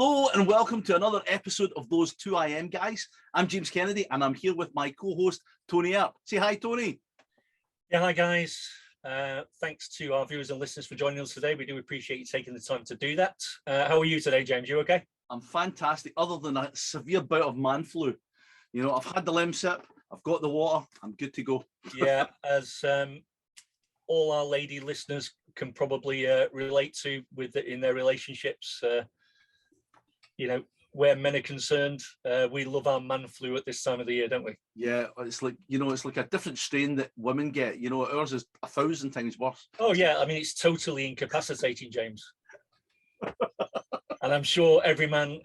Hello and welcome to another episode of Those Two I Am Guys. I'm James Kennedy and I'm here with my co-host Tony Earp. Say hi, Tony. Yeah, hi guys. Thanks to our viewers and listeners for joining us today. We do appreciate you taking the time to do that. How are you today, James? You okay? I'm fantastic, other than a severe bout of man flu. You know, I've had the limb sip, I've got the water, I'm good to go. Yeah, as all our lady listeners can probably relate to in their relationships, you know, where men are concerned, we love our man flu at this time of the year, don't we? Yeah, it's like, you know, it's like a different strain that women get. You know, ours is 1,000 times worse. Oh yeah, I mean, it's totally incapacitating, James. And I'm sure every man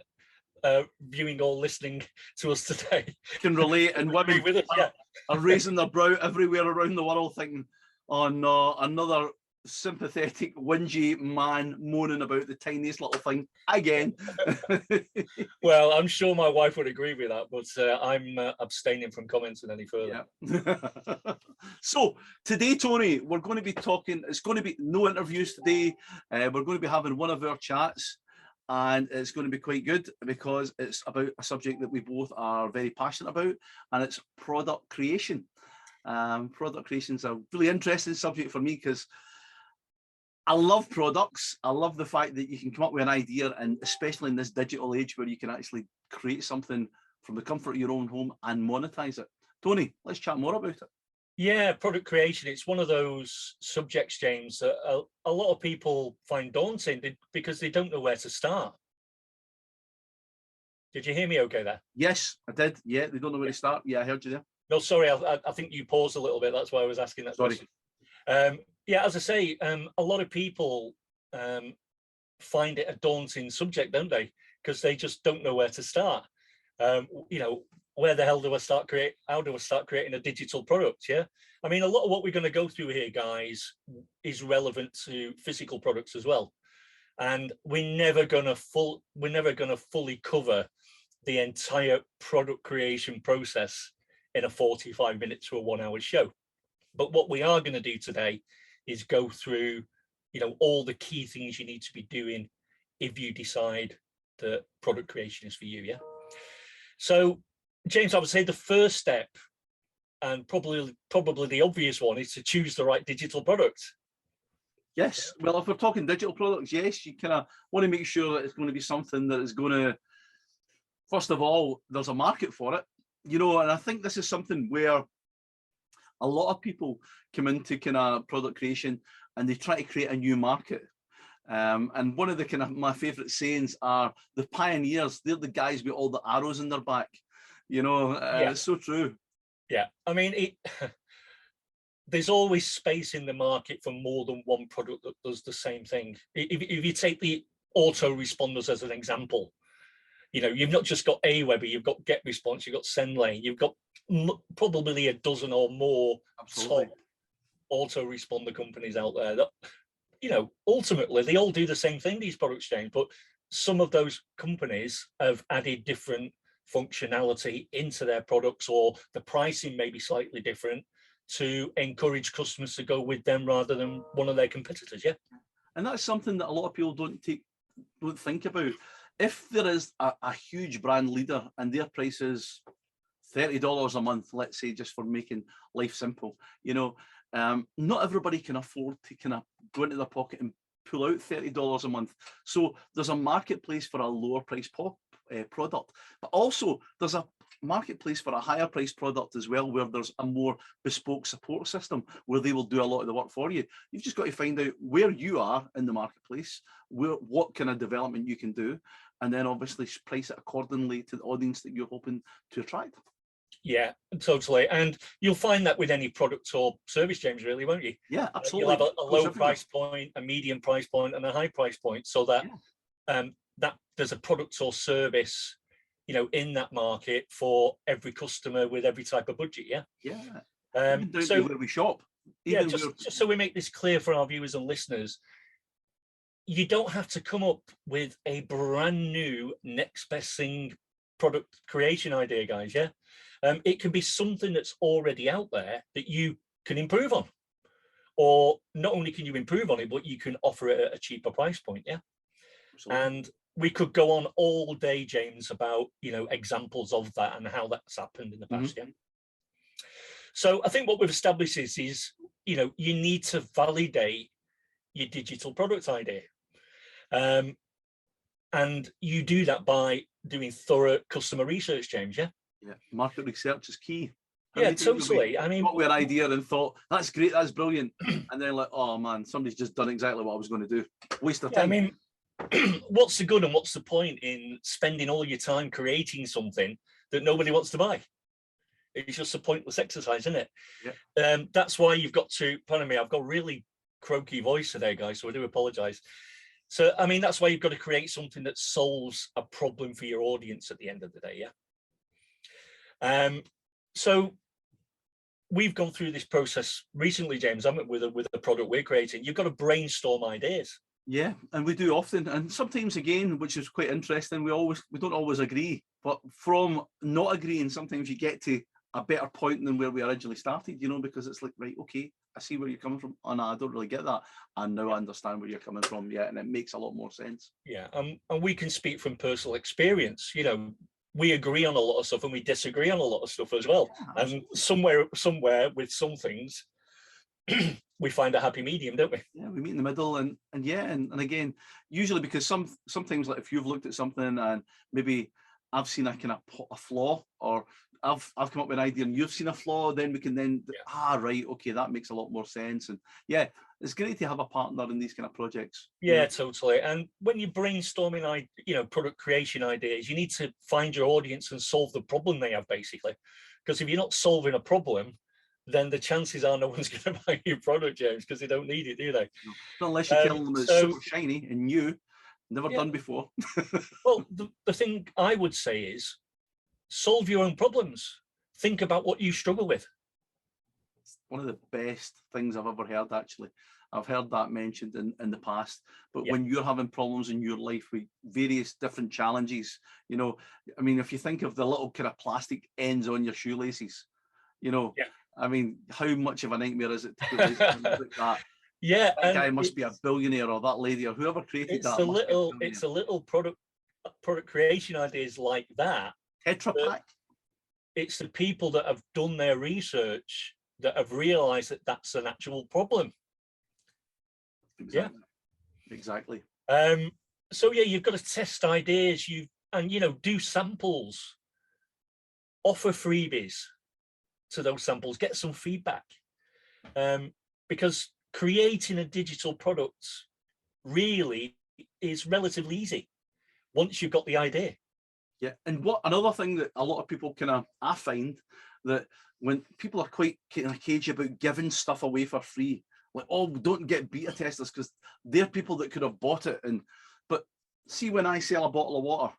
viewing or listening to us today can relate, and women with us, yeah. are raising their brow everywhere around the world thinking, oh no, another sympathetic, whingy man moaning about the tiniest little thing again. Well, I'm sure my wife would agree with that, but I'm abstaining from commenting any further. Yeah. So today, Tony, we're going to be talking, it's going to be no interviews today. We're going to be having one of our chats, and it's going to be quite good because it's about a subject that we both are very passionate about, and it's product creation. Product creation is a really interesting subject for me because I love products. I love the fact that you can come up with an idea, and especially in this digital age where you can actually create something from the comfort of your own home and monetize it. Tony, let's chat more about it. Yeah, product creation. It's one of those subjects, James, that a lot of people find daunting because they don't know where to start. Did you hear me okay there? Yes, I did. Yeah, they don't know where to start. Yeah, I heard you there. No, sorry, I think you paused a little bit. That's why I was asking that question. Yeah, as I say, a lot of people find it a daunting subject, don't they? Because they just don't know where to start. You know, where the hell do I start how do I start creating a digital product? Yeah, I mean, a lot of what we're going to go through here, guys, is relevant to physical products as well, and we're never going to fully cover the entire product creation process in a 45 minutes to a 1 hour show. But what we are going to do today is go through, you know, all the key things you need to be doing if you decide that product creation is for you. Yeah. So, James, I would say the first step, and probably the obvious one, is to choose the right digital product. Yes. Well, if we're talking digital products, yes, you kind of want to make sure that it's going to be something that is going to, first of all, there's a market for it, you know, and I think this is something where a lot of people come into kind of product creation and they try to create a new market. And one of the kind of my favorite sayings are the pioneers. They're the guys with all the arrows in their back. You know, yeah. It's so true. Yeah, I mean, there's always space in the market for more than one product that does the same thing. If you take the autoresponders as an example, you know, you've not just got Aweber, you've got GetResponse, you've got SendLane, you've got probably a dozen or more top autoresponder companies out there that, you know, ultimately they all do the same thing, these products, James, but some of those companies have added different functionality into their products, or the pricing may be slightly different to encourage customers to go with them rather than one of their competitors. Yeah. And that's something that a lot of people don't think about. If there is a huge brand leader and their price is $30 a month, let's say, just for making life simple, you know, not everybody can afford to kind of go into their pocket and pull out $30 a month. So there's a marketplace for a lower price product, but also there's a marketplace for a higher price product as well, where there's a more bespoke support system where they will do a lot of the work for you. You've just got to find out where you are in the marketplace, what kind of development you can do, and then obviously price it accordingly to the audience that you're hoping to attract. Yeah, totally. And you'll find that with any product or service, James, really, won't you? Yeah, absolutely. You'll have a low price point, a medium price point, and a high price point, so that that there's a product or service, you know, in that market for every customer with every type of budget. Yeah. Yeah. So where we shop. Even just so we make this clear for our viewers and listeners, you don't have to come up with a brand new next best thing product creation idea, guys. Yeah. It can be something that's already out there that you can improve on, or not only can you improve on it, but you can offer it at a cheaper price point. Yeah. Absolutely. And we could go on all day, James, about, you know, examples of that and how that's happened in the past. Yeah. So I think what we've established is, you know, you need to validate your digital product idea. And you do that by doing thorough customer research, James, yeah? Yeah, market research is key. Yeah, totally. I mean, what with an idea and thought, that's great, that's brilliant. And then like, oh man, somebody's just done exactly what I was going to do. Waste of time. I mean, what's the good and what's the point in spending all your time creating something that nobody wants to buy? It's just a pointless exercise, isn't it? Yeah. That's why you've got to, pardon me, I've got a really croaky voice today, guys, so I do apologize. So, I mean, that's why you've got to create something that solves a problem for your audience at the end of the day, yeah? So we've gone through this process recently, James, haven't we, with a product we're creating. You've got to brainstorm ideas. Yeah, and we do often, and sometimes again, which is quite interesting, we don't always agree, but from not agreeing, sometimes you get to a better point than where we originally started, you know, because it's like, right, okay, I see where you're coming from. Oh no, I don't really get that. And now I understand where you're coming from. Yeah, and it makes a lot more sense. Yeah, and we can speak from personal experience. You know, we agree on a lot of stuff and we disagree on a lot of stuff as well. Yeah, and somewhere with some things, we find a happy medium, don't we? Yeah, we meet in the middle, and again, usually because sometimes, like if you've looked at something and maybe I've seen a kind of a flaw, or I've come up with an idea and you've seen a flaw, then we can right, okay, that makes a lot more sense. And yeah, it's great to have a partner in these kind of projects. Yeah, totally. And when you're brainstorming, you know, product creation ideas, you need to find your audience and solve the problem they have, basically. Because if you're not solving a problem, then the chances are no one's going to buy your product, James, because they don't need it, do they? No. Not unless you tell them it's super shiny and new, never done before. Well, the thing I would say is solve your own problems. Think about what you struggle with. It's one of the best things I've ever heard, actually. I've heard that mentioned in the past, but when you're having problems in your life with various different challenges, you know, I mean, if you think of the little kind of plastic ends on your shoelaces, you know, I mean, how much of a nightmare is it to put like that? Yeah, that guy must be a billionaire, or that lady, or whoever created that. It's a little product creation ideas like that. Tetra Pak. It's the people that have done their research that have realised that that's an actual problem. Exactly. Yeah, exactly. So yeah, you've got to test ideas. You know, do samples, offer freebies to those samples, get some feedback, because creating a digital product really is relatively easy once you've got the idea. Yeah, and another thing that a lot of people I find that when people are quite kind of cagey about giving stuff away for free, like, oh, don't get beta testers because they're people that could have bought it. But see, when I sell a bottle of water,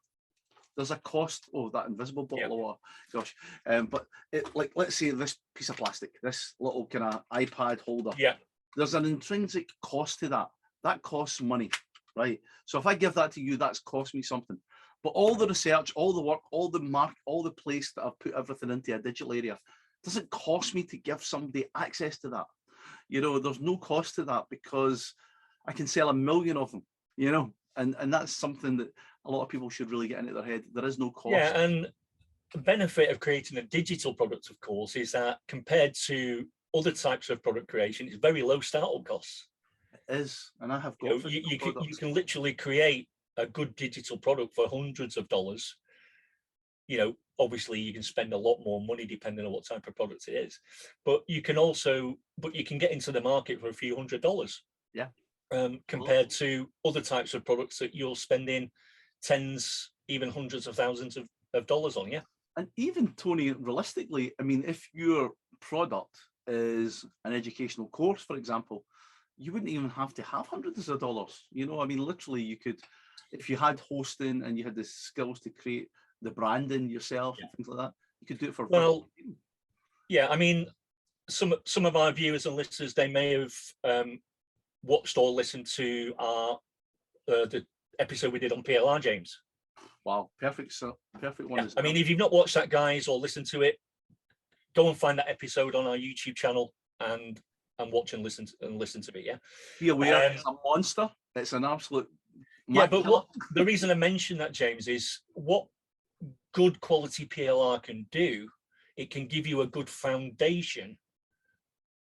there's a cost. Oh, that invisible bottle of water, gosh. But like, let's say this piece of plastic, this little kind of iPad holder. Yeah. There's an intrinsic cost to that. That costs money, right? So if I give that to you, that's cost me something. But all the research, all the work, all the place that I've put everything into a digital area doesn't cost me to give somebody access to that. You know, there's no cost to that because I can sell 1 million of them, you know, and that's something that a lot of people should really get into their head. There is no cost. Yeah, and the benefit of creating a digital product, of course, is that compared to other types of product creation, it's very low startup costs. It is, and I have got you can literally create a good digital product for hundreds of dollars. You know, obviously you can spend a lot more money depending on what type of product it is, but you can get into the market for a few $100s. Yeah. Compared to other types of products that you're spending tens, even hundreds of thousands of dollars on. Yeah. And even, Tony, realistically, I mean, if your product is an educational course, for example, you wouldn't even have to have hundreds of dollars. You know, I mean, literally you could, if you had hosting and you had the skills to create the branding yourself and things like that, you could do it for yeah, I mean, some of our viewers and listeners, they may have watched or listened to our the episode we did on PLR, James. Wow, perfect one. Yeah. I mean, if you've not watched that, guys, or listened to it, go and find that episode on our YouTube channel and watch and listen to it. Yeah. Be aware, it's a monster. It's an absolute Yeah, but what the reason I mention that, James, is what good quality PLR can do. It can give you a good foundation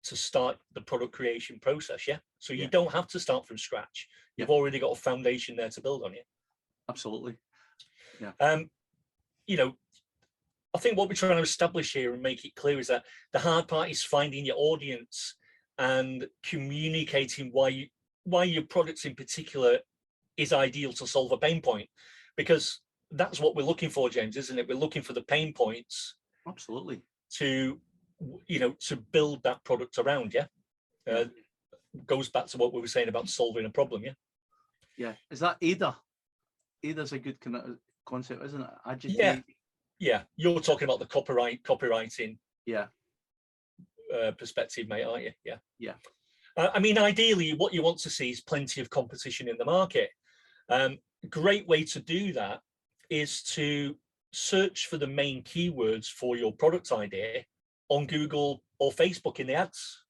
to start the product creation process. Yeah, so you don't have to start from scratch. You've already got a foundation there to build on. Yeah, absolutely. Yeah. You know, I think what we're trying to establish here and make it clear is that the hard part is finding your audience and communicating why your products in particular is ideal to solve a pain point, because that's what we're looking for, James, isn't it? We're looking for the pain points. Absolutely. To, you know, to build that product around. Yeah. Goes back to what we were saying about solving a problem. Yeah. Yeah. Is that ADA? ADA's a good kind of concept, isn't it? Agitate. Yeah. Yeah. You're talking about the copywriting. Yeah. Perspective, mate, aren't you? Yeah. Yeah. I mean, ideally, what you want to see is plenty of competition in the market. Great way to do that is to search for the main keywords for your product idea on Google or Facebook in the ads,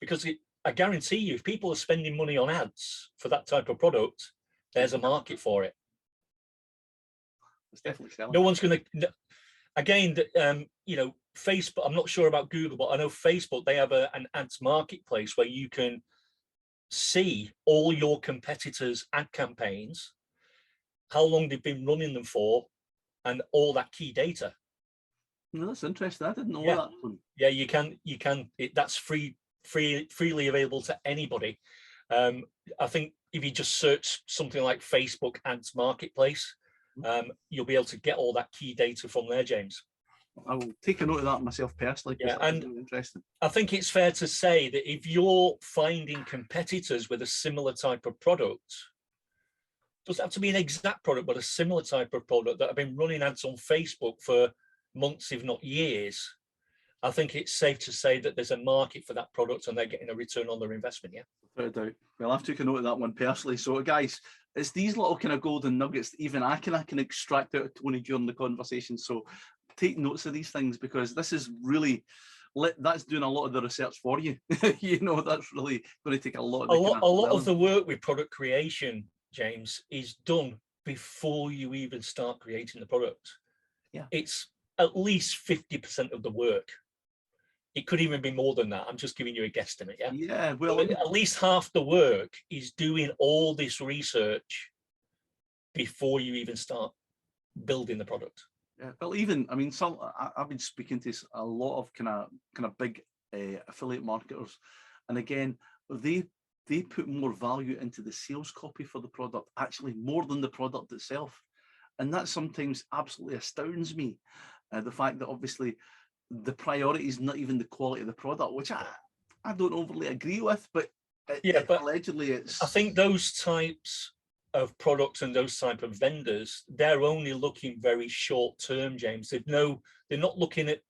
because I guarantee you, if people are spending money on ads for that type of product, there's a market for it. It's definitely selling. No one's going to, again, you know, Facebook, I'm not sure about Google, but I know Facebook, they have an ads marketplace where you can see all your competitors' ad campaigns, how long they've been running them for, and all that key data. No, that's interesting. I didn't know that one. Yeah, you can. That's freely available to anybody. I think if you just search something like Facebook ads marketplace, you'll be able to get all that key data from there, James. I will take a note of that myself personally. Yeah, and really interesting. I think it's fair to say that if you're finding competitors with a similar type of product, doesn't have to be an exact product, but a similar type of product that have been running ads on Facebook for months, if not years, I think it's safe to say that there's a market for that product and they're getting a return on their investment. Yeah, without a doubt. Well, I've taken note of that one personally. So, guys, it's these little kind of golden nuggets that even I can extract out of Tony during the conversation. So, take notes of these things, because this is really, that's doing a lot of the research for you. You know, that's really going to take a lot of the work with product creation, James, is done before you even start creating the product. Yeah, it's at least 50% of the work. It could even be more than that. I'm just giving you a guesstimate. Yeah. Yeah. Well, but at least half the work is doing all this research before you even start building the product. Yeah. Well, even, I mean, I've been speaking to a lot of kind of big affiliate marketers, and again, they put more value into the sales copy for the product, actually more than the product itself. And that sometimes absolutely astounds me. The fact that obviously the priority is not even the quality of the product, which I don't overly agree with, but but allegedly it's... I think those types of products and those type of vendors, they're only looking very short term, James. They're not looking at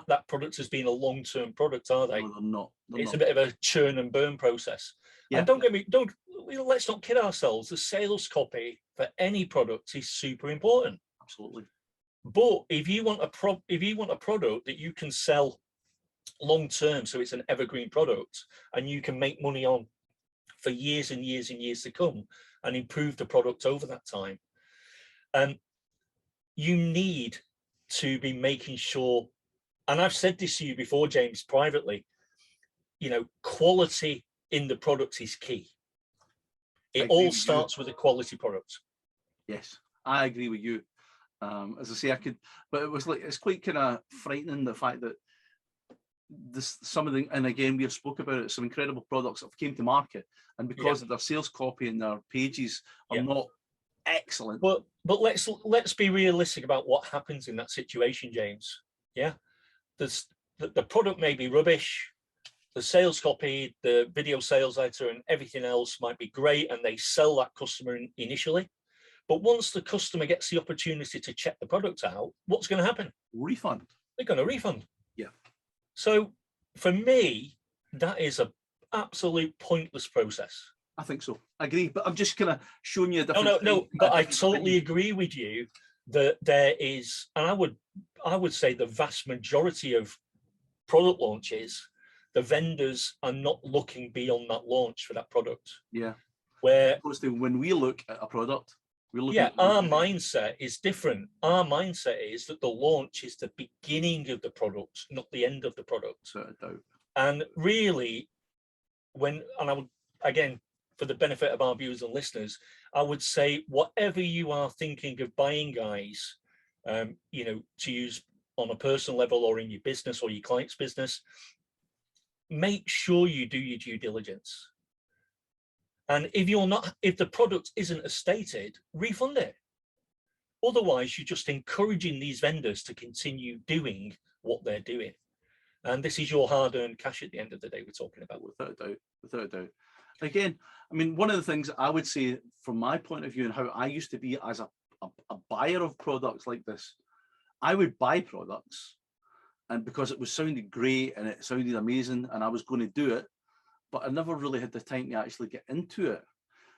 that product as being a long-term product, are they? No, they're not. It's a bit of a churn and burn process. Yeah. And let's not kid ourselves. The sales copy for any product is super important. Absolutely. But if you want a product that you can sell long term, so it's an evergreen product, and you can make money on for years and years and years to come, and improve the product over that time, you need to be making sure. And I've said this to you before, James, privately. You know, quality in the product is key. It all starts with a quality product. Yes, I agree with you. As I say, but it's quite kind of frightening, the fact that and again, we've spoke about it, some incredible products that have came to market, and because of their sales copy and their pages are not excellent. But let's be realistic about what happens in that situation, James. Yeah, the product may be rubbish. The sales copy, the video sales letter, and everything else might be great, and they sell that customer initially. But once the customer gets the opportunity to check the product out, what's going to happen? Refund. They're going to refund. Yeah. So for me, that is an absolute pointless process. I think so. I agree. But I'm just kind of showing you a different... No. But I totally agree with you that there is, and I would say the vast majority of product launches, the vendors are not looking beyond that launch for that product. Yeah. Where opposed to when we look at a product, we're looking yeah, at our mindset is different. Our mindset is that the launch is the beginning of the product, not the end of the product. without a doubt. And really, and I would, again, for the benefit of our viewers and listeners, I would say whatever you are thinking of buying, guys, you know, to use on a personal level or in your business or your client's business, make sure you do your due diligence. And if the product isn't as stated, refund it. Otherwise, you're just encouraging these vendors to continue doing what they're doing. And this is your hard-earned cash at the end of the day we're talking about. Without a doubt, without a doubt. Again, I mean, one of the things I would say from my point of view and how I used to be as a buyer of products like this, I would buy products, and because it was sounded great and it sounded amazing and I was going to do it, but I never really had the time to actually get into it.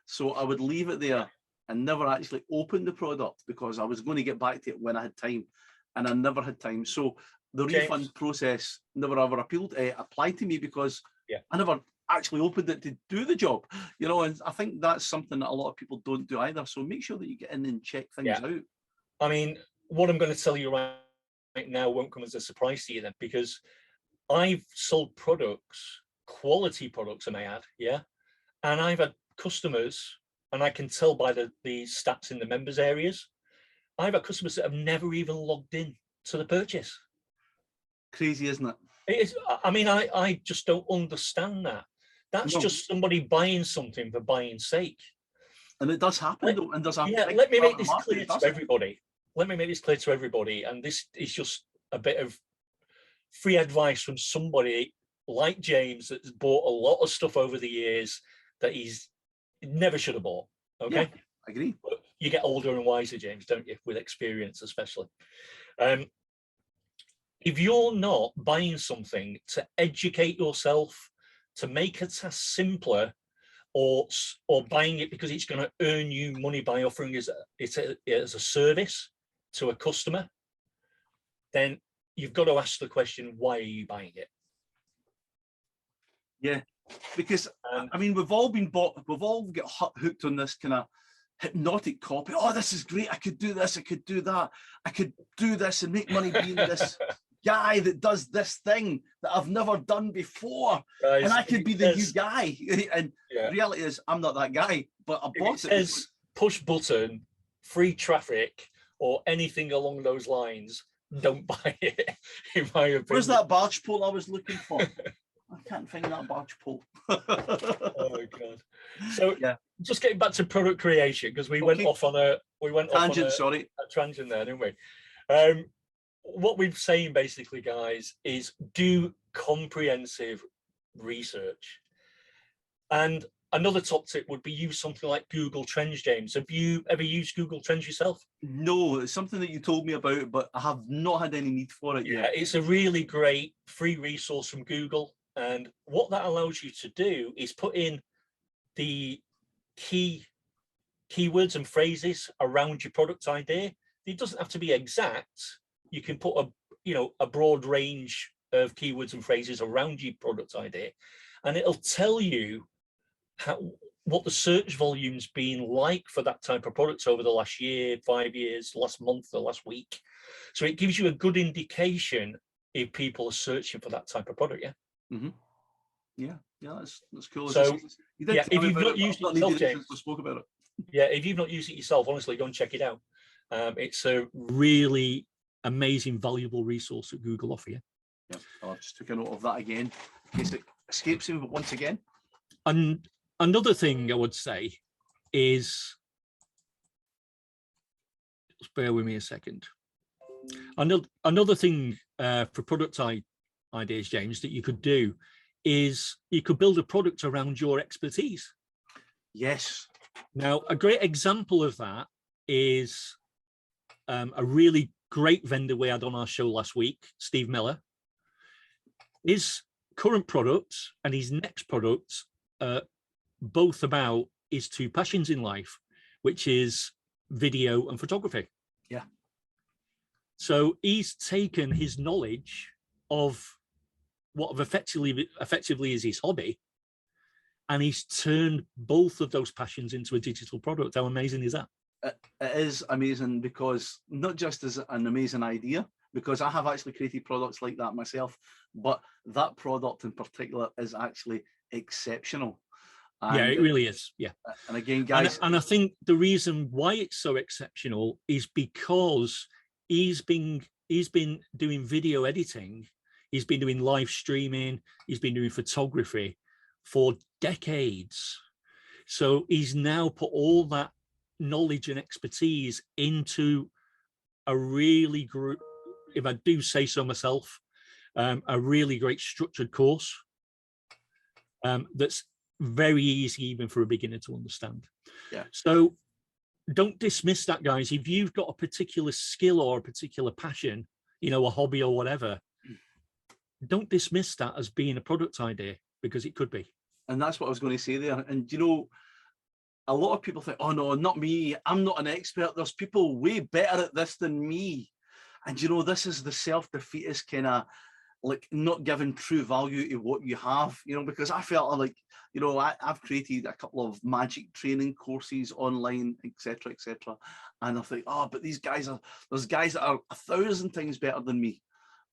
So I would leave it there and never actually open the product because I was going to get back to it when I had time, and I never had time. So the refund process never ever applied to me because I never actually opened it to do the job, you know. And I think that's something that a lot of people don't do either. So make sure that you get in and check things out. I mean, what I'm going to tell you right now won't come as a surprise to you then, because I've sold products, quality products, I may add, and I've had customers, and I can tell by the stats in the members areas, I've had customers that have never even logged in to the purchase. Crazy, isn't it? It is. I mean, I just don't understand that. That's just somebody buying something for buying sake. And it does happen, though. And there's let me make this clear to everybody. Let me make this clear to everybody. And this is just a bit of free advice from somebody like James that's bought a lot of stuff over the years that he's never should have bought. Okay, yeah, I agree. But you get older and wiser, James, don't you? With experience, especially. If you're not buying something to educate yourself, to make a task simpler, or buying it because it's going to earn you money by offering it as a service to a customer, then you've got to ask the question, why are you buying it? Yeah, because I mean, we've all got hooked on this kind of hypnotic copy. Oh, this is great. I could do this. I could do that. I could do this and make money being this guy that does this thing that I've never done before. Guys, and I could be the new guy. And the reality is, I'm not that guy, but I bought it. It says push button, free traffic, or anything along those lines. Don't buy it, in my opinion. Where's that barge pole I was looking for? I can't find that barge pole. Oh my God. So just getting back to product creation, because we went off on a tangent there, didn't we? What we're saying basically, guys, is do comprehensive research. And another top tip would be use something like Google Trends, James. Have you ever used Google Trends yourself? No, it's something that you told me about, but I have not had any need for it yet. It's a really great free resource from Google. And what that allows you to do is put in the keywords and phrases around your product idea. It doesn't have to be exact. You can put a broad range of keywords and phrases around your product idea, and it'll tell you what the search volume's been like for that type of product over the last year, 5 years, last month, the last week. So it gives you a good indication if people are searching for that type of product. Yeah, that's cool. So if you've not used it yourself, James, we spoke about it. If you've not used it yourself, honestly, go and check it out. It's a really amazing, valuable resource that Google offer you. Yeah, I just took a note of that again in case it escapes me, but once again. And another thing I would say is, just bear with me a second. Another thing for product ideas, James, that you could do is you could build a product around your expertise. Yes. Now, a great example of that is a really great vendor we had on our show last week, Steve Miller. His current product and his next product both about his two passions in life, which is video and photography. Yeah. So he's taken his knowledge of what effectively is his hobby, and he's turned both of those passions into a digital product. How amazing is that? It is amazing, because not just is it an amazing idea, because I have actually created products like that myself, but that product in particular is actually exceptional. Yeah, it really is. Yeah. And again, guys, and I think the reason why it's so exceptional is because he's been doing video editing, he's been doing live streaming, he's been doing photography for decades. So he's now put all that knowledge and expertise into a really group, if I do say so myself, a really great structured course that's very easy even for a beginner to understand. Yeah. So don't dismiss that, guys. If you've got a particular skill or a particular passion, you know, a hobby or whatever, don't dismiss that as being a product idea, because it could be. And that's what I was going to say there. And, you know, a lot of people think, oh, no, not me. I'm not an expert. There's people way better at this than me. And, you know, this is the self-defeatist kind of, like, not giving true value to what you have, you know, because I felt like, you know, I've created a couple of magic training courses online, etc., etc. And I think, oh, but there's guys that are 1,000 times better than me.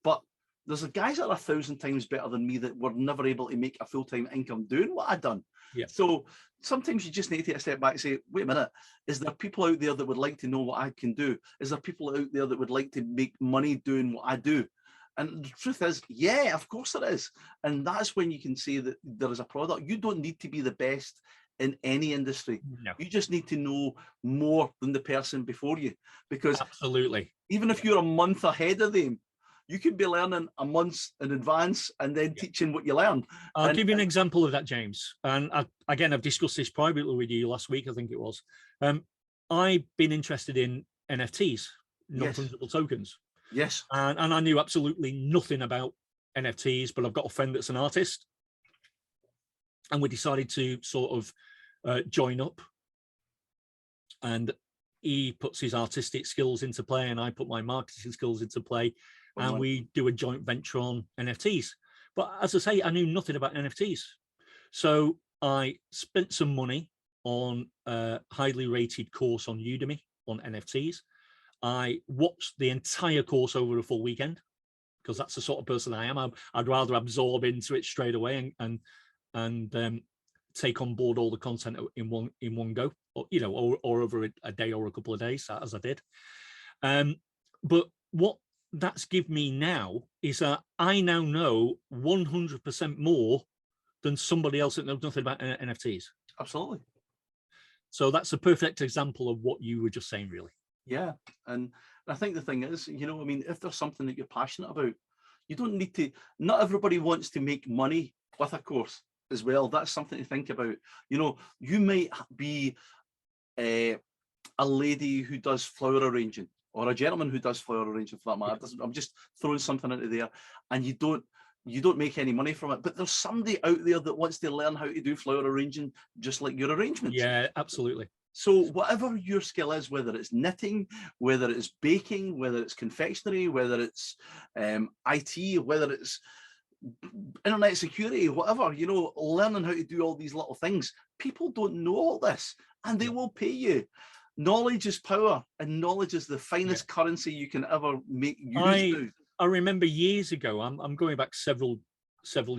But there's guys that are 1,000 times better than me that were never able to make a full-time income doing what I've done. Yeah. So sometimes you just need to take a step back and say, wait a minute, is there people out there that would like to know what I can do? Is there people out there that would like to make money doing what I do? And the truth is, yeah, of course there is. And that's when you can say that there is a product. You don't need to be the best in any industry. No. You just need to know more than the person before you. Because absolutely, even if you're a month ahead of them, you could be learning a month in advance and then teaching what you learn. I'll give you an example of that, James. And again, I've discussed this privately with you last week, I think it was. I've been interested in NFTs, non-fungible tokens. Yes. And I knew absolutely nothing about NFTs, but I've got a friend that's an artist. And we decided to sort of join up. And he puts his artistic skills into play and I put my marketing skills into play. And we do a joint venture on NFTs. But as I say, I knew nothing about NFTs. So I spent some money on a highly rated course on Udemy on NFTs. I watched the entire course over a full weekend, because that's the sort of person I am. I'd rather absorb into it straight away and take on board all the content in one go, or, you know, or over a day or a couple of days, as I did. But what that's given me now is that I now know 100% more than somebody else that knows nothing about NFTs. Absolutely. So that's a perfect example of what you were just saying, really. Yeah. And I think the thing is, you know, I mean, if there's something that you're passionate about, you don't need to, not everybody wants to make money with a course as well. That's something to think about. You know, you might be a lady who does flower arranging, or a gentleman who does flower arranging, for that matter. I'm just throwing something into there, and you don't make any money from it. But there's somebody out there that wants to learn how to do flower arranging just like your arrangements. Yeah, absolutely. So whatever your skill is, whether it's knitting, whether it's baking, whether it's confectionery, whether it's IT, whether it's internet security, whatever, you know, learning how to do all these little things. People don't know all this, and they will pay you. Knowledge is power, and knowledge is the finest currency you can ever make use of. I remember years ago, I'm going back several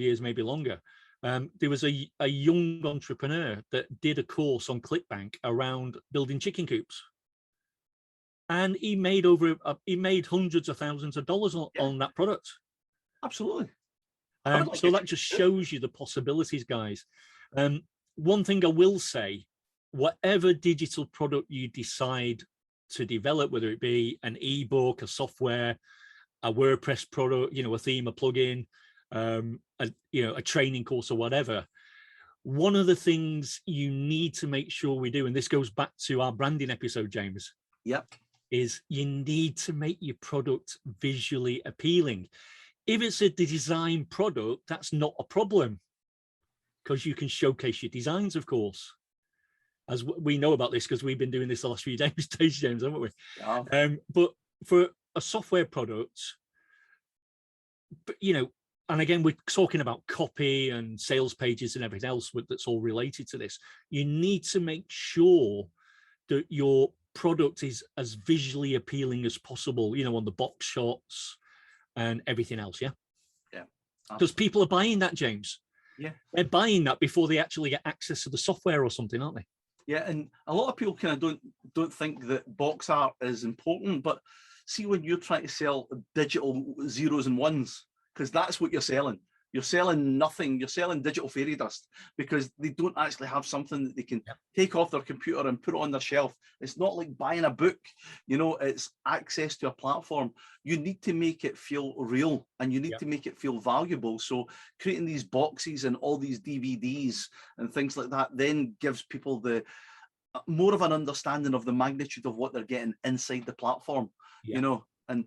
years, maybe longer. There was a young entrepreneur that did a course on ClickBank around building chicken coops, and he made hundreds of thousands of dollars on that product. Absolutely. So that just shows you the possibilities, guys. One thing I will say, whatever digital product you decide to develop, whether it be an ebook, a software, a WordPress product, you know, a theme, a plugin, a training course or whatever, one of the things you need to make sure we do, and this goes back to our branding episode, James, is you need to make your product visually appealing. If it's a design product, that's not a problem, because you can showcase your designs, of course. As we know about this, because we've been doing this the last few days, James, haven't we? Yeah. But for a software product, you know, and again, we're talking about copy and sales pages and everything else that's all related to this. You need to make sure that your product is as visually appealing as possible, on the box shots and everything else. Yeah. Yeah. Because people are buying that, James. Yeah. They're buying that before they actually get access to the software or something, aren't they? Yeah. And a lot of people kind of don't think that box art is important, but see, when you're trying to sell digital zeros and ones, because that's what you're selling. You're selling nothing. You're selling digital fairy dust, because they don't actually have something that they can take off their computer and put it on their shelf. It's not like buying a book, it's access to a platform. You need to make it feel real, and you need to make it feel valuable. So creating these boxes and all these DVDs and things like that then gives people the more of an understanding of the magnitude of what they're getting inside the platform, and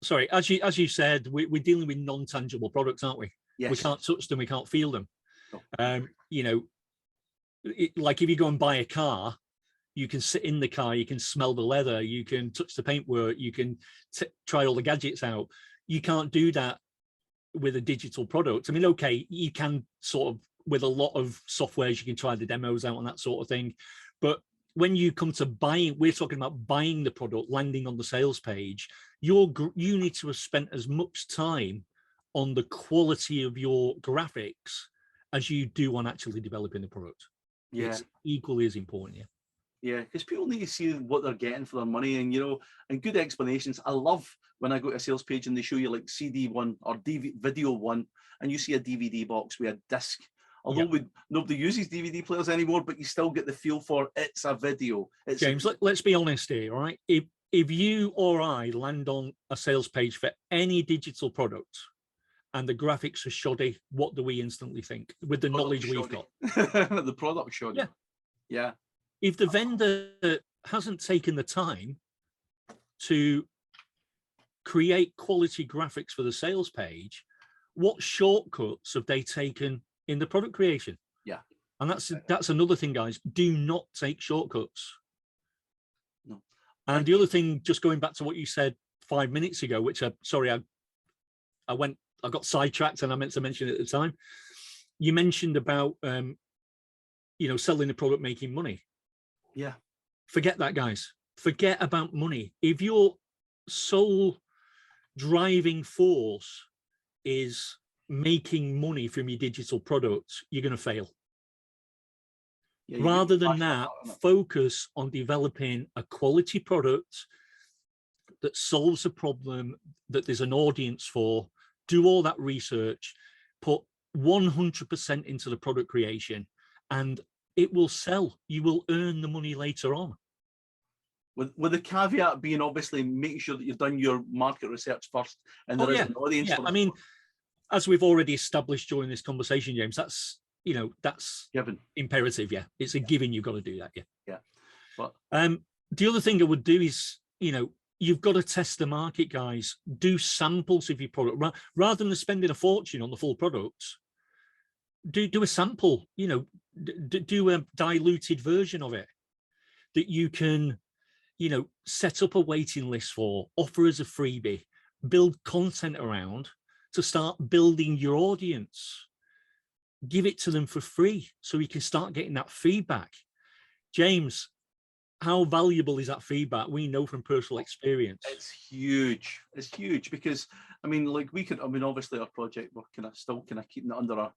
sorry, as you said, we're dealing with non-tangible products, aren't we? Yes. We can't touch them, we can't feel them. No. Like if you go and buy a car, you can sit in the car, you can smell the leather, you can touch the paintwork, you can try all the gadgets out. You can't do that with a digital product. I mean, okay, you can sort of, with a lot of softwares, you can try the demos out and that sort of thing. But when you come to buying, we're talking about buying the product, landing on the sales page, you need to have spent as much time on the quality of your graphics as you do on actually developing the product. Yeah. It's equally as important. Yeah. Yeah, because people need to see what they're getting for their money, and and good explanations. I love when I go to a sales page and they show you like CD one or video one, and you see a DVD box with a disc. Although nobody uses DVD players anymore, but you still get the feel for it's a video. James, let's be honest here, all right? If you or I land on a sales page for any digital product and the graphics are shoddy, what do we instantly think with the knowledge we've got? The product shoddy. Yeah. Yeah. If the vendor hasn't taken the time to create quality graphics for the sales page, what shortcuts have they taken in the product creation? Yeah. And that's another thing, guys. Do not take shortcuts. No. And the other thing, just going back to what you said 5 minutes ago, which I got sidetracked and I meant to mention it at the time. You mentioned about selling the product, making money. Yeah. Forget that, guys. Forget about money. If your sole driving force is making money from your digital products, you're going to fail. Rather than that, focus on developing a quality product that solves a problem that there's an audience for. Do all that research, put 100% into the product creation, and it will sell. You will earn the money later on. With the caveat being, obviously, make sure that you've done your market research first, and there is an audience. Yeah, I mean, as we've already established during this conversation, James, that's given, imperative. Yeah, it's a given. You've got to do that. Yeah. Yeah. But the other thing I would do is, you've got to test the market, guys. Do samples of your product rather than spending a fortune on the full product. Do a sample. Do a diluted version of it that you can, set up a waiting list for, offer as a freebie, build content around to start building your audience. Give it to them for free so you can start getting that feedback. James, how valuable is that feedback? We know from personal experience. It's huge. It's huge because, obviously our project, we're still keeping it under our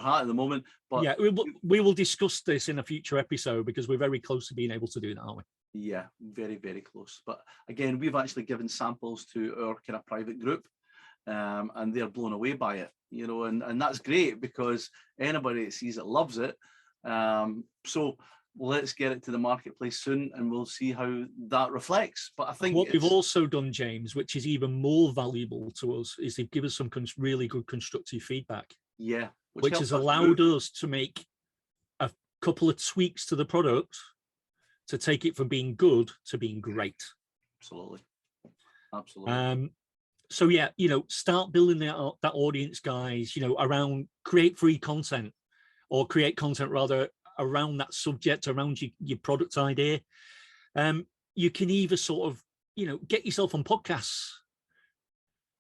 hat at the moment. But yeah, we will discuss this in a future episode because we're very close to being able to do that, aren't we? Yeah, very, very close. But again, we've actually given samples to our kind of private group, and they're blown away by it, and that's great because anybody that sees it loves it. So let's get it to the marketplace soon and we'll see how that reflects. But I think what we've also done, James, which is even more valuable to us, is they've given us some really good constructive feedback. Yeah. Which has allowed us to make a couple of tweaks to the product to take it from being good to being great. Absolutely. Absolutely. So yeah, start building that audience, guys, around create free content or create content rather around that subject, around your product idea. You can either sort of, get yourself on podcasts,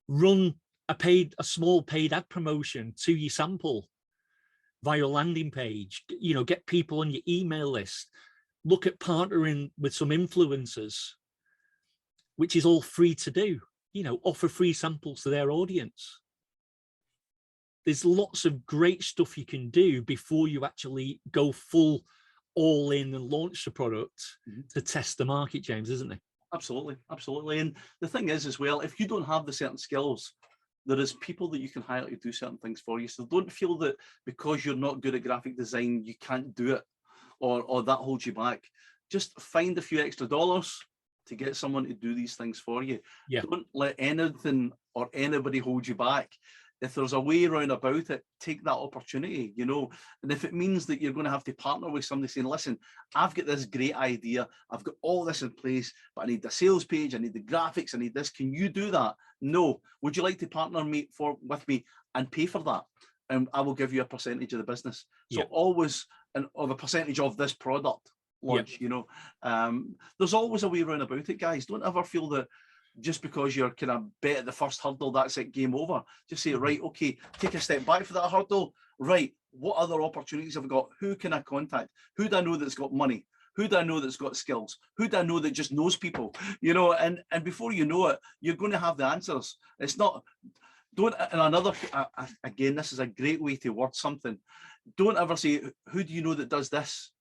run a small paid ad promotion to your sample via a landing page, you know, get people on your email list, look at partnering with some influencers, which is all free to do, you know, offer free samples to their audience. There's lots of great stuff you can do before you actually go full all in and launch the product to test the market, James, isn't it? Absolutely, absolutely. And the thing is as well, if you don't have the certain skills, there is people that you can hire to do certain things for you. So don't feel that because you're not good at graphic design, you can't do it, or that holds you back. Just find a few extra dollars to get someone to do these things for you. Yeah. Don't let anything or anybody hold you back. If there's a way around about it, take that opportunity, you know. And if it means that you're going to have to partner with somebody saying, listen, I've got this great idea, I've got all this in place, but I need the sales page, I need the graphics, I need this, can you do that? No. Would you like to partner with me and pay for that? And I will give you a percentage of the business. So always of a percentage of this product launch, you know. There's always a way around about it, guys. Don't ever feel that just because you're kind of bet at the first hurdle, that's it, game over. Just say, right, okay, take a step back for that hurdle. Right, what other opportunities have I got? Who can I contact? Who do I know that's got money? Who do I know that's got skills? Who do I know that just knows people? You know, and before you know it, you're going to have the answers. It's not, don't, and another, again, this is a great way to word something. Don't ever say, who do you know that does this?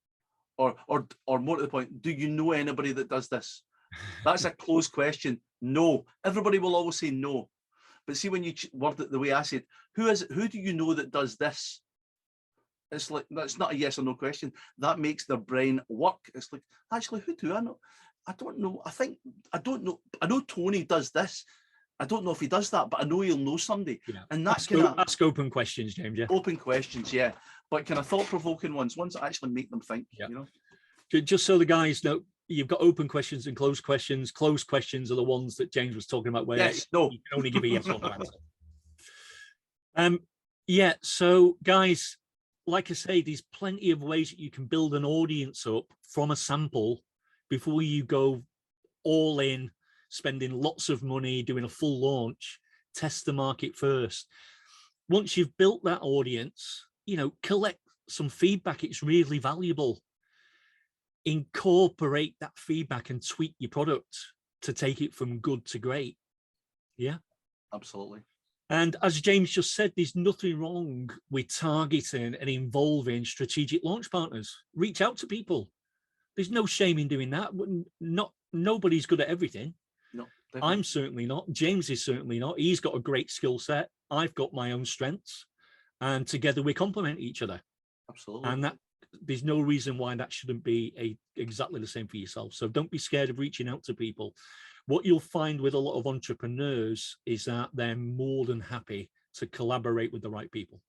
Or more to the point, do you know anybody that does this? That's a closed question. No. Everybody will always say no. But see, when you word it the way I said, who do you know that does this? It's like, that's not a yes or no question. That makes their brain work. It's like, actually, who do I know? I don't know. I don't know. I know Tony does this. I don't know if he does that, but I know he'll know somebody. Yeah. And that's ask open questions, James. Yeah. Open questions, yeah. But kind of thought-provoking ones that actually make them think, you know. Just so the guys know, you've got open questions and closed questions. Closed questions are the ones that James was talking about, where yes, no, you can only give a yes or no answer. Yeah, so guys, like I say, there's plenty of ways that you can build an audience up from a sample before you go all in, spending lots of money, doing a full launch. Test the market first. Once you've built that audience, you know, collect some feedback. It's really valuable. Incorporate that feedback and tweak your product to take it from good to great. Yeah, absolutely. And as James just said, there's nothing wrong with targeting and involving strategic launch partners. Reach out to people. There's no shame in doing that. Nobody's good at everything. No, definitely. I'm certainly not. James is certainly not. He's got a great skill set. I've got my own strengths, and together we complement each other. Absolutely. And that there's no reason why that shouldn't be exactly the same for yourself. So don't be scared of reaching out to people. What you'll find with a lot of entrepreneurs is that they're more than happy to collaborate with the right people.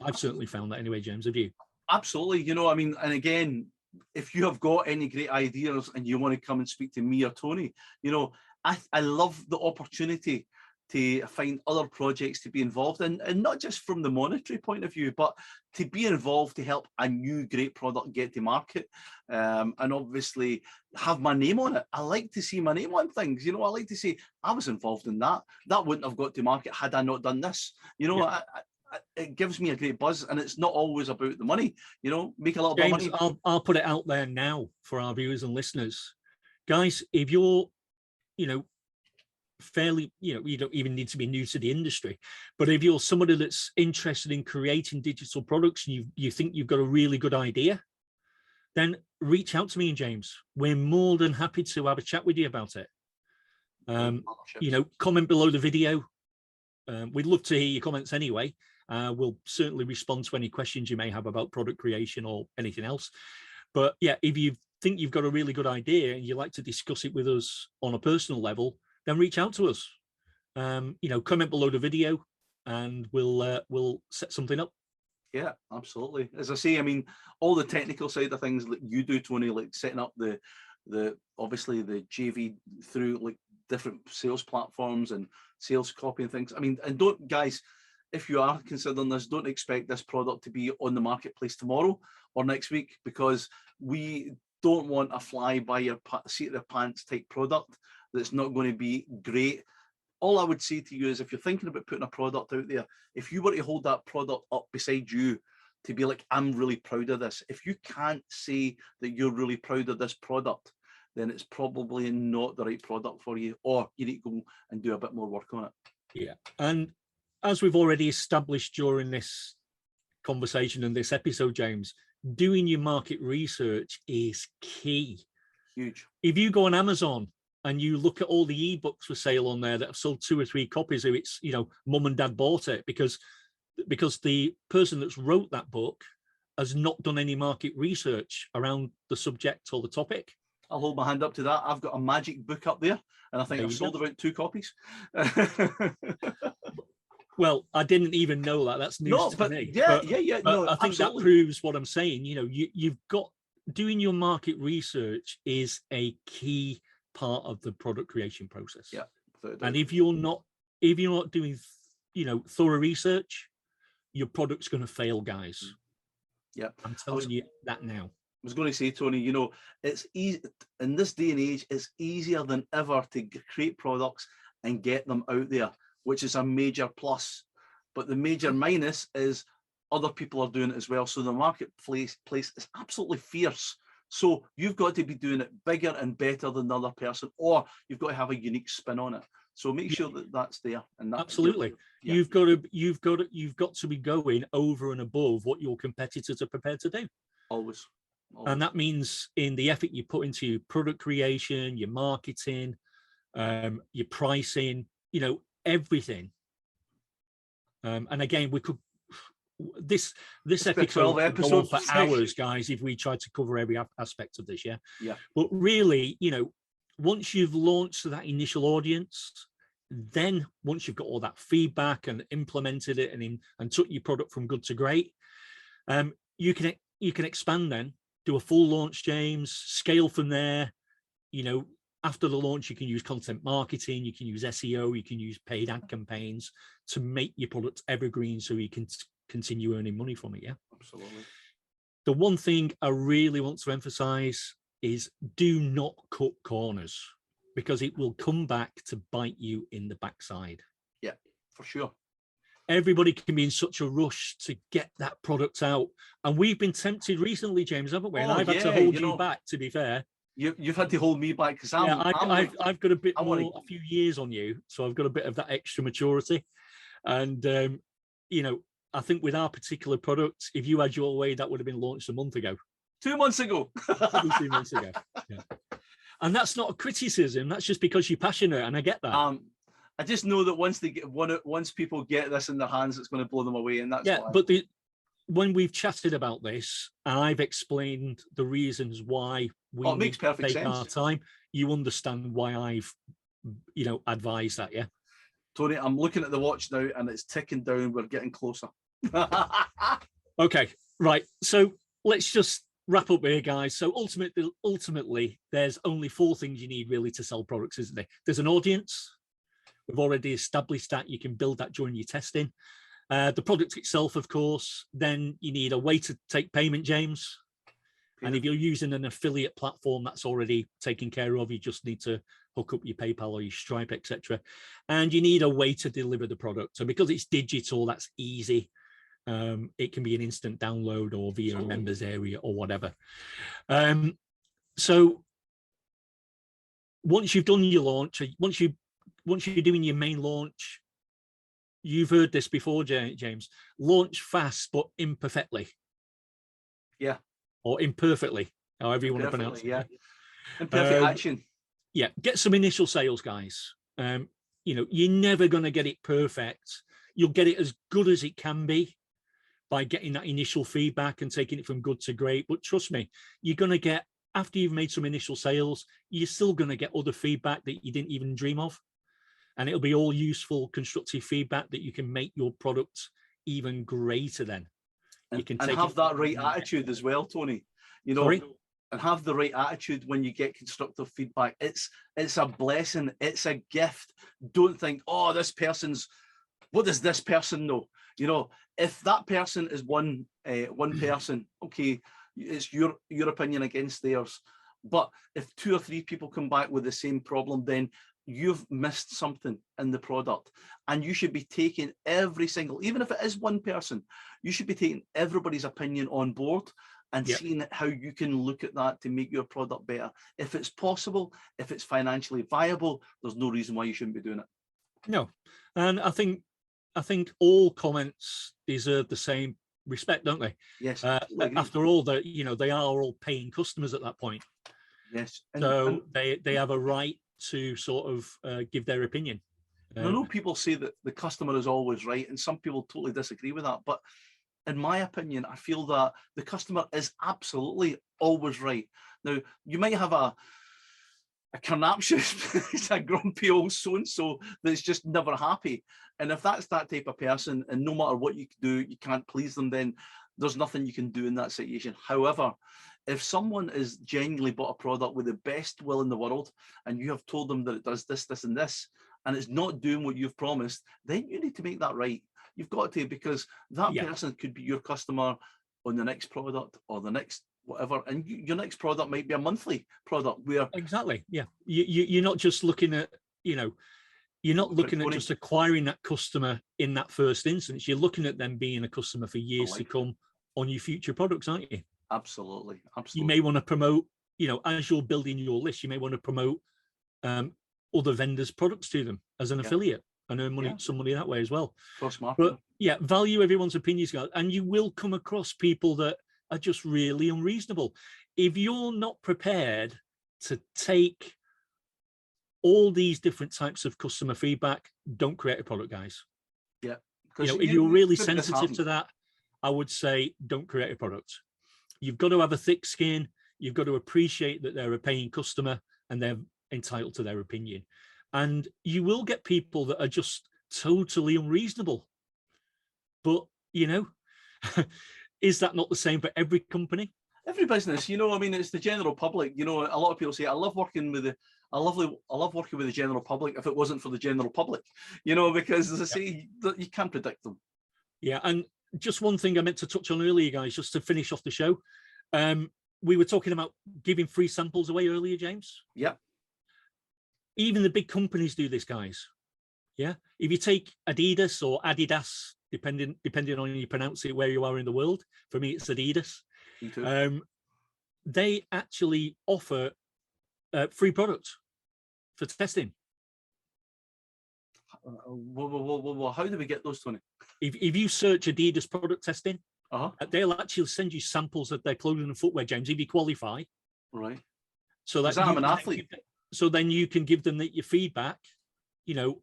I've certainly found that anyway, James. Have you? Absolutely. You know, I mean, and again, if you have got any great ideas and you want to come and speak to me or Tony, you know, I love the opportunity to find other projects to be involved in, and not just from the monetary point of view, but to be involved to help a new great product get to market, and obviously have my name on it. I like to see my name on things, you know. I like to say I was involved in that. That wouldn't have got to market had I not done this, you know. Yeah. It gives me a great buzz, and it's not always about the money, you know. Make a lot of money. I'll put it out there now for our viewers and listeners, guys. If you're, you know, fairly, you know, you don't even need to be new to the industry, but if you're somebody that's interested in creating digital products and you think you've got a really good idea, then reach out to me and James. We're more than happy to have a chat with you about it. You know, comment below the video. We'd love to hear your comments anyway. We'll certainly respond to any questions you may have about product creation or anything else. But yeah, if you think you've got a really good idea and you'd like to discuss it with us on a personal level, then reach out to us. You know, comment below the video and we'll set something up. Yeah, absolutely. As I say, I mean, all the technical side of things that you do, Tony, like setting up the obviously the JV through like different sales platforms and sales copy and things. I mean, and don't, guys, if you are considering this, don't expect this product to be on the marketplace tomorrow or next week, because we don't want a fly by your seat of the pants type product that's not going to be great all I would say to you is, if you're thinking about putting a product out there, if you were to hold that product up beside you to be like, I'm really proud of this, if you can't say that you're really proud of this product, then it's probably not the right product for you, or you need to go and do a bit more work on it. Yeah. And as we've already established during this conversation and this episode, James, doing your market research is key. Huge. If you go on Amazon and you look at all the ebooks for sale on there that have sold 2 or 3 copies, of it's, you know, mum and dad bought it because the person that's wrote that book has not done any market research around the subject or the topic. I'll hold my hand up to that. I've got a magic book up there, and I think I've sold about 2 copies. Well, I didn't even know that. That's news to me. Yeah. But No, I think absolutely. that proves what I'm saying. You know, you've got, doing your market research is a key part of the product creation process. Yeah. And if you're not doing, you know, thorough research, your product's going to fail, guys. Yeah. I'm telling you that now. I was going to say, Tony, you know, it's easy in this day and age. It's easier than ever to create products and get them out there, which is a major plus. But the major minus is other people are doing it as well. So the marketplace is absolutely fierce. So you've got to be doing it bigger and better than the other person, or you've got to have a unique spin on it. So make sure that that's there. And that, absolutely, yeah. you've got to be going over and above what your competitors are prepared to do. Always. And that means in the effort you put into your product creation, your marketing, your pricing, you know, everything. And again, we could this episode could go on for hours, guys, if we tried to cover every aspect of this. Yeah. But really, you know, once you've launched to that initial audience, then once you've got all that feedback and implemented it and took your product from good to great, you can expand then, do a full launch, James, scale from there. You know, after the launch, you can use content marketing, you can use SEO, you can use paid ad campaigns to make your product evergreen so you can continue earning money from it. Yeah, absolutely. The one thing I really want to emphasize is do not cut corners, because it will come back to bite you in the backside. Yeah, for sure. Everybody can be in such a rush to get that product out. And we've been tempted recently, James, haven't we? And I've had to hold you back, to be fair. You've had to hold me back because I've got a bit more, a few years on you. So I've got a bit of that extra maturity. And, you know, I think with our particular product, if you had your way, that would have been launched a month ago. 2 months ago. 2 months ago. Yeah. And that's not a criticism. That's just because you're passionate. And I get that. I just know that once people get this in their hands, it's going to blow them away, and that's why. But when we've chatted about this, and I've explained the reasons why we it makes perfect take sense. our time, you understand why I've, you know, advised that. Yeah, Tony, I'm looking at the watch now, and it's ticking down. We're getting closer. Okay, right. So let's just wrap up here, guys. So ultimately, there's only 4 things you need really to sell products, isn't there? There's an audience. We've already established that. You can build that during your testing. The product itself, of course. Then you need a way to take payment, James. Yeah. And if you're using an affiliate platform, that's already taken care of. You just need to hook up your PayPal or your Stripe, etc. And you need a way to deliver the product. So because it's digital, that's easy. It can be an instant download or via a members area or whatever. So once you've done your launch, once you're doing your main launch, you've heard this before, James, launch fast but imperfectly. Yeah. Or imperfectly, however you want to pronounce it. Yeah. Imperfect action. Yeah. Get some initial sales, guys. You know, you're never going to get it perfect. You'll get it as good as it can be by getting that initial feedback and taking it from good to great. But trust me, you're going to get, after you've made some initial sales, you're still going to get other feedback that you didn't even dream of. And it'll be all useful, constructive feedback that you can make your product even greater then. And, you can have that right attitude as well, Tony. You know, and have the right attitude when you get constructive feedback. It's a blessing. It's a gift. Don't think, oh, this person's, what does this person know? You know, if that person is one person, okay, it's your opinion against theirs. But if 2 or 3 people come back with the same problem, then you've missed something in the product, and you should be taking every single, even if it is one person, you should be taking everybody's opinion on board and seeing how you can look at that to make your product better. If it's possible, if it's financially viable, there's no reason why you shouldn't be doing it. No, and I think all comments deserve the same respect, don't they? Yes. After all, they are all paying customers at that point. Yes. So they have a right to sort of give their opinion. I know people say that the customer is always right, and some people totally disagree with that. But in my opinion, I feel that the customer is absolutely always right. Now, you might have a carnaptious, a grumpy old so-and-so that's just never happy. And if that's that type of person, and no matter what you do, you can't please them, then there's nothing you can do in that situation. However, if someone is genuinely bought a product with the best will in the world, and you have told them that it does this, this, and this, and it's not doing what you've promised, then you need to make that right. You've got to, because that person could be your customer on the next product or the next whatever, and your next product might be a monthly product where you're not just looking at, you're not looking at just acquiring that customer in that first instance. You're looking at them being a customer for years to come on your future products, aren't you? Absolutely. You may want to promote, as you're building your list, you may want to promote other vendors' products to them as an affiliate and earn money, some money that way as well. But value everyone's opinions, guys, and you will come across people that are just really unreasonable. If you're not prepared to take all these different types of customer feedback, don't create a product, guys. Yeah. If you're really sensitive to that, I would say don't create a product. You've got to have a thick skin. You've got to appreciate that they're a paying customer and they're entitled to their opinion. And you will get people that are just totally unreasonable. But, is that not the same for every company? Every business, it's the general public. A lot of people say, I love working with the general public if it wasn't for the general public, because as I say, you can't predict them. Yeah, and just one thing I meant to touch on earlier, guys, just to finish off the show. We were talking about giving free samples away earlier, James. Yeah. Even the big companies do this, guys. Yeah. If you take Adidas or Adidas, depending on how you pronounce it, where you are in the world, for me, it's Adidas. Me too. They actually offer free products for testing. How do we get those, Tony? If you search Adidas product testing, they'll actually send you samples of their clothing and footwear, James, if you qualify. Right. So that I'm an athlete. So then you can give them your feedback,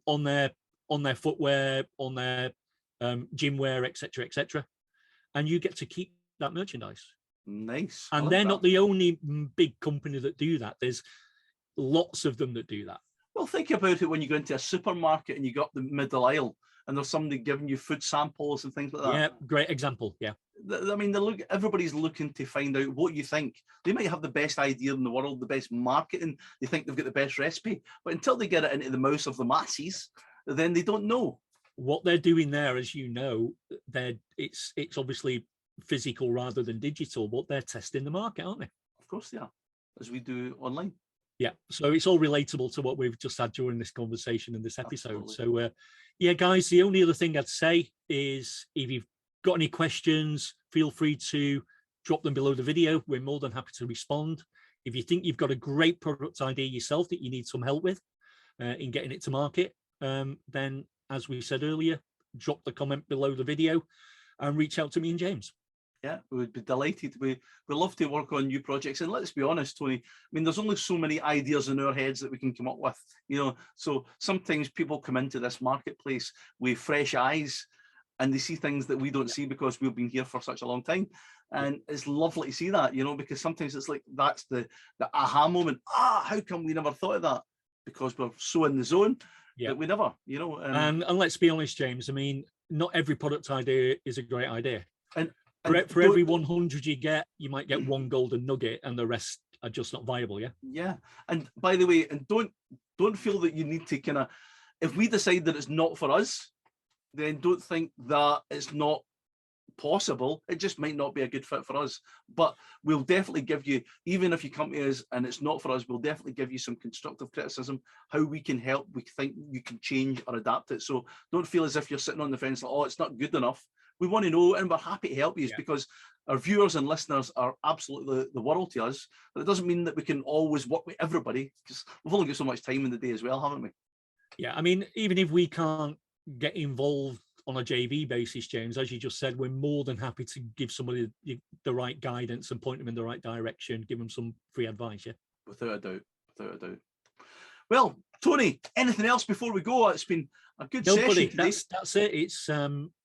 on their footwear, on their gym wear, etc., and you get to keep that merchandise. Nice. And they're not the only big company that do that. There's lots of them that do that. Well, think about it when you go into a supermarket and you got the middle aisle and there's somebody giving you food samples and things like that. Yeah, great example. Yeah. I mean, everybody's looking to find out what you think. They might have the best idea in the world, the best marketing. They think they've got the best recipe, but until they get it into the mouths of the masses, then they don't know. What they're doing there, as you know, it's obviously physical rather than digital, but they're testing the market, aren't they? Of course they are, as we do online. Yeah, so it's all relatable to what we've just had during this conversation and this episode. Absolutely. So, yeah, guys, the only other thing I'd say is if you've got any questions, feel free to drop them below the video. We're more than happy to respond. If you think you've got a great product idea yourself that you need some help with in getting it to market, then, as we said earlier, drop the comment below the video and reach out to me and James. Yeah, we would be delighted. We love to work on new projects. And let's be honest, Tony, I mean, there's only so many ideas in our heads that we can come up with, so sometimes people come into this marketplace with fresh eyes and they see things that we don't see because we've been here for such a long time. And it's lovely to see that, because sometimes it's like, that's the aha moment. How come we never thought of that? Because we're so in the zone that we never, And let's be honest, James, I mean, not every product idea is a great idea. And for every 100 you get, you might get one golden nugget and the rest are just not viable. Yeah. And by the way, and don't feel that you need to if we decide that it's not for us, then don't think that it's not possible. It just might not be a good fit for us. But we'll definitely give you, even if you come to us and it's not for us, we'll definitely give you some constructive criticism, how we can help. We think you can change or adapt it. So don't feel as if you're sitting on the fence like, oh, it's not good enough. We want to know, and we're happy to help you because our viewers and listeners are absolutely the world to us. But it doesn't mean that we can always work with everybody, because we've only got so much time in the day as well, haven't we? Yeah, I mean, even if we can't get involved on a JV basis, James, as you just said, we're more than happy to give somebody the right guidance and point them in the right direction, give them some free advice. Yeah, without a doubt, without a doubt. Well, Tony, anything else before we go? It's been a good session today. That's it. It's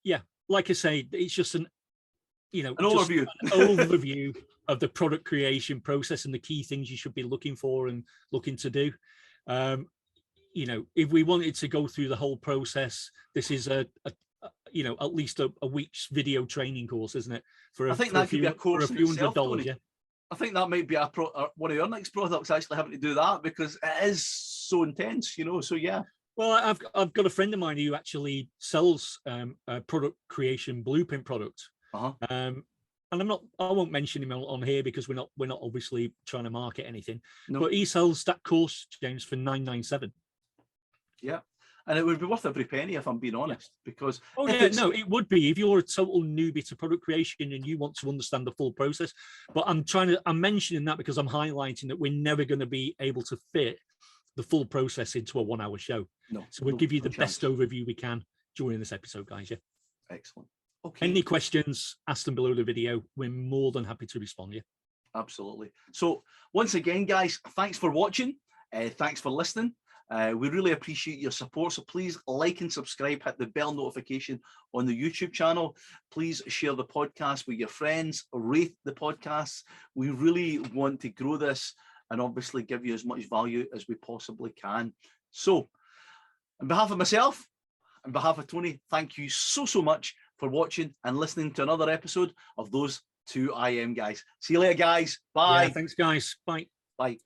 yeah, like I say, it's just an overview, an overview of the product creation process and the key things you should be looking for and looking to do. If we wanted to go through the whole process, this is a at least a week's video training course, isn't it? I think that could be a course for a few itself, $100s. Yeah, I think that might be one of your next products, actually having to do that, because it is so intense, So yeah. Well, I've got a friend of mine who actually sells a product creation blueprint product. And I won't mention him on here because we're not obviously trying to market anything. No. But he sells that course, James, for $997. Yeah. And it would be worth every penny, if I'm being honest, because it would be if you're a total newbie to product creation and you want to understand the full process. But I'm mentioning that because I'm highlighting that we're never going to be able to fit the full process into a 1-hour show. No. So we'll give you the best overview we can during this episode, guys. Yeah. Excellent. Okay. Any questions, ask them below the video. We're more than happy to respond. Yeah. Absolutely. So once again, guys, thanks for watching. Thanks for listening. We really appreciate your support. So please like and subscribe, hit the bell notification on the YouTube channel. Please share the podcast with your friends, rate the podcasts. We really want to grow this and obviously give you as much value as we possibly can. So on behalf of myself, on behalf of Tony, thank you so much for watching and listening to another episode of Those Two IM Guys. See you later, guys. Bye. Yeah, thanks, guys. Bye. Bye.